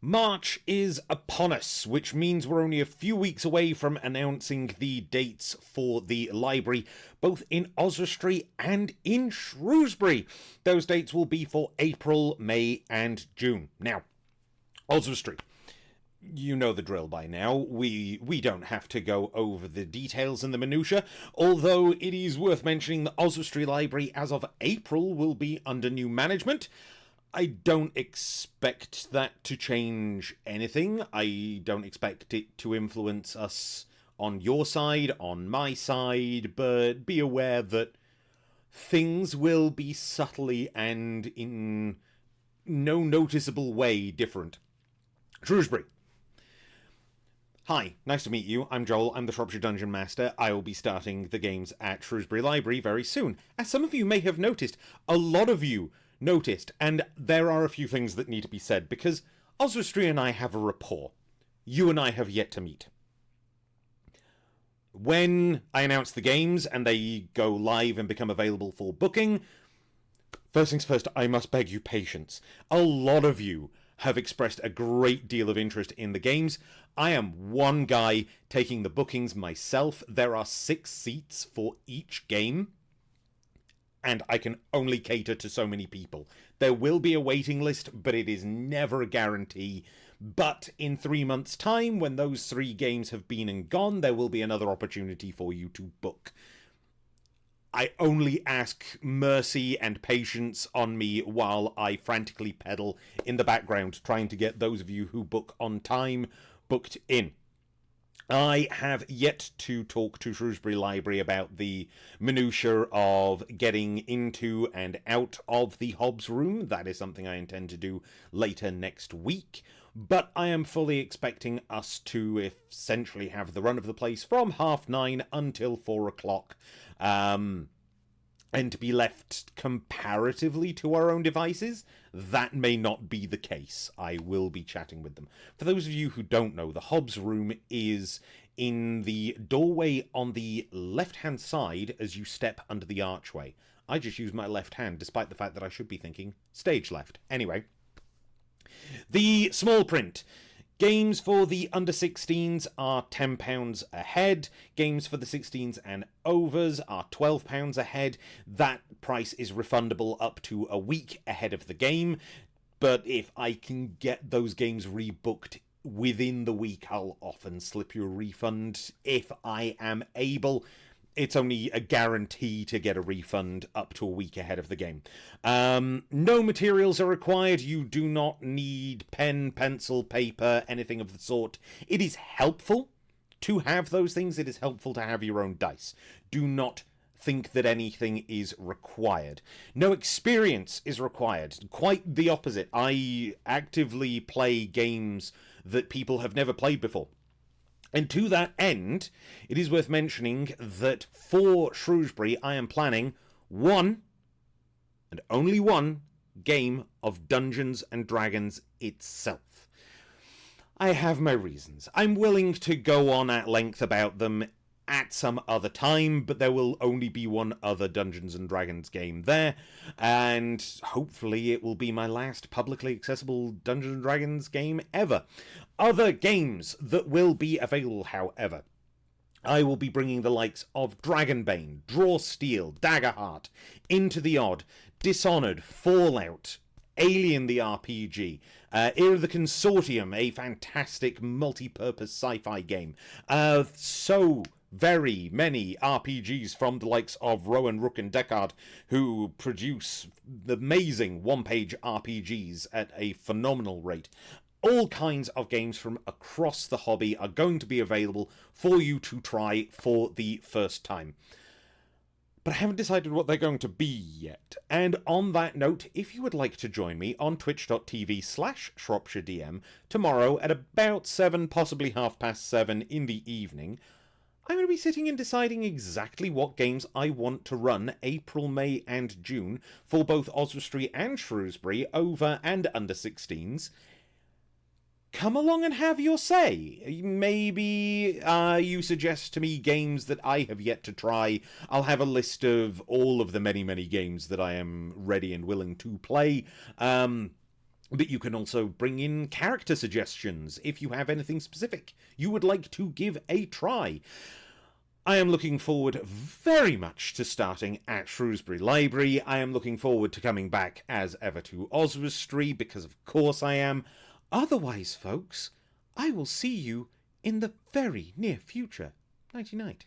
March is upon us, which means we're only a few weeks away from announcing the dates for the library, both in Oswestry and in Shrewsbury. Those dates will be for April, May, and June. Now, Oswestry. You know the drill by now. We don't have to go over the details and the minutiae, although it is worth mentioning the Oswestry Library as of April will be under new management. I don't expect that to change anything. I don't expect it to influence us on your side, on my side, but be aware that things will be subtly and in no noticeable way different. Shrewsbury. Hi, nice to meet you. I'm Joel. I'm the Shropshire Dungeon Master. I will be starting the games at Shrewsbury Library very soon. As some of you may have noticed, a lot of you noticed, and there are a few things that need to be said, because Oswestry and I have a rapport. You and I have yet to meet. When I announce the games and they go live and become available for booking, first things first, I must beg you patience. A lot of you have expressed a great deal of interest in the games. I am one guy taking the bookings myself. There are 6 seats for each game, and I can only cater to so many people. There will be a waiting list, but it is never a guarantee. But in 3 months' time, when those 3 games have been and gone, there will be another opportunity for you to book. I only ask mercy and patience on me while I frantically pedal in the background, trying to get those of you who book on time booked in. I have yet to talk to Shrewsbury Library about the minutiae of getting into and out of the Hobbs room. That is something I intend to do later next week. But I am fully expecting us to essentially have the run of the place from 9:30 until 4 o'clock. And to be left comparatively to our own devices. That may not be the case. I will be chatting with them. For those of you who don't know, the Hobbs room is in the doorway on the left-hand side as you step under the archway. I just use my left hand, despite the fact that I should be thinking stage left. Anyway, the small print. Games for the under 16s are £10 a head. Games for the 16s and overs are £12 a head. That price is refundable up to a week ahead of the game. But if I can get those games rebooked within the week, I'll often slip you a refund if I am able. It's only a guarantee to get a refund up to a week ahead of the game. No materials are required. You do not need pen, pencil, paper, anything of the sort. It is helpful to have those things. It is helpful to have your own dice. Do not think that anything is required. No experience is required. Quite the opposite. I actively play games that people have never played before. And to that end, it is worth mentioning that for Shrewsbury, I am planning one, and only one, game of Dungeons and Dragons itself. I have my reasons. I'm willing to go on at length about them at some other time, but there will only be one other Dungeons and Dragons game there, and hopefully it will be my last publicly accessible Dungeons and Dragons game ever. Other games that will be available, however, I will be bringing the likes of Dragonbane, Draw Steel, Daggerheart, Into the Odd, Dishonored, Fallout, Alien the RPG, Era of the Consortium, a fantastic multi-purpose sci-fi game. So very many RPGs from the likes of Rowan, Rook and Deckard, who produce amazing one-page RPGs at a phenomenal rate. All kinds of games from across the hobby are going to be available for you to try for the first time. But I haven't decided what they're going to be yet. And on that note, if you would like to join me on twitch.tv/ShropshireDM tomorrow at about 7, possibly 7:30 in the evening, I'm going to be sitting and deciding exactly what games I want to run April, May and June for both Oswestry and Shrewsbury over and under 16s. Come along and have your say. Maybe you suggest to me games that I have yet to try. I'll have a list of all of the many, many games that I am ready and willing to play. But you can also bring in character suggestions if you have anything specific you would like to give a try. I am looking forward very much to starting at Shrewsbury Library. I am looking forward to coming back as ever to Oswestry, because of course I am. Otherwise, folks, I will see you in the very near future. Nighty-night.